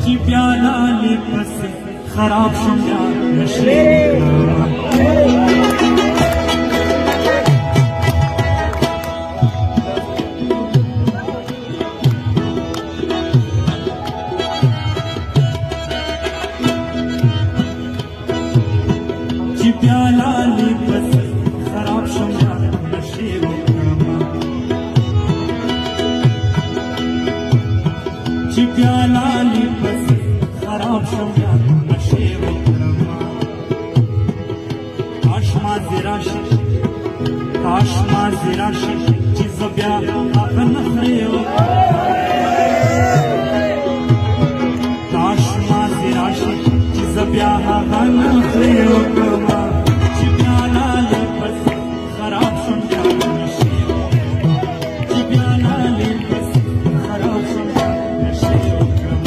چې بیا لالې پسې خراب شم یار نشې چې بیا لالې پسې خراب شم یار نشې وکړم چې بیا لالې پسې خراب شم یار نشې وکړم کاش ماضي راشي کاش ماضي راشي چې زه بیا هغه نخرې وکړم کاش ماضي راشي چې زه بیا هغه نخرې وکړم چې بیا لالې پسې خراب شم یار نشې وکړم چې بیا لالې پسې خراب شم یار نشې وکړم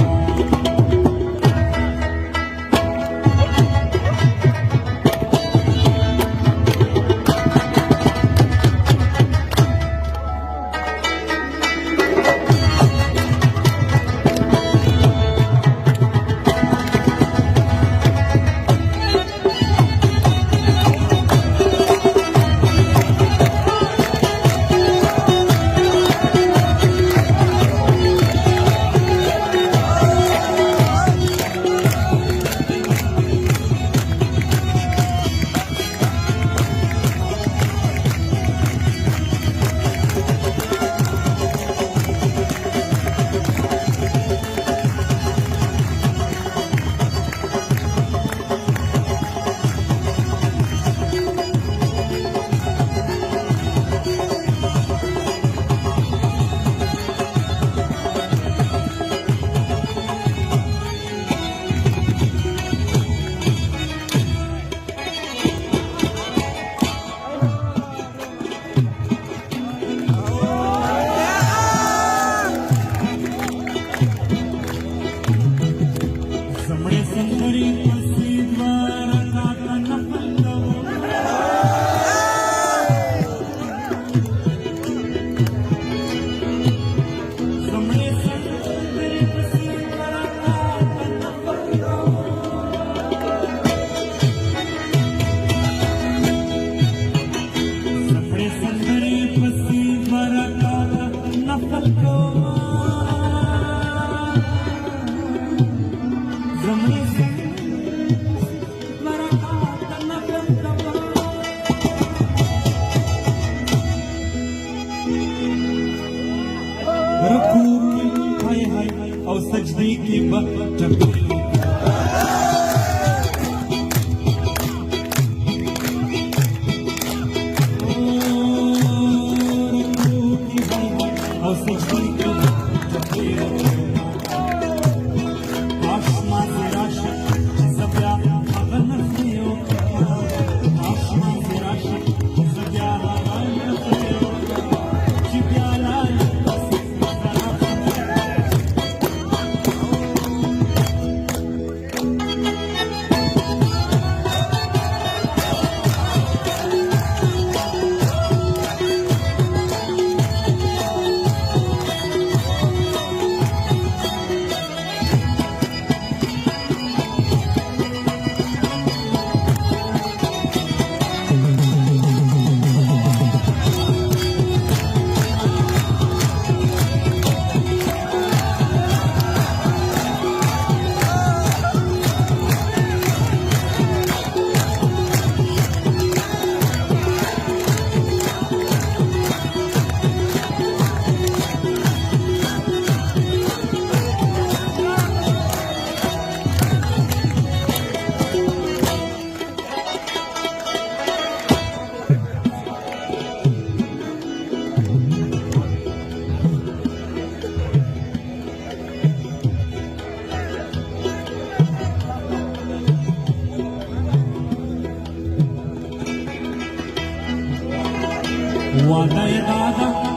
او سجدې کې به ټپې او سجدې کې به ټپې کاش ماضي راشي چې زه بیا هغه نخرې وکړم کاش ماضي راشي چې زه بیا هغه نخرې وکړم چې بیا لالې پسې خراب شم وعده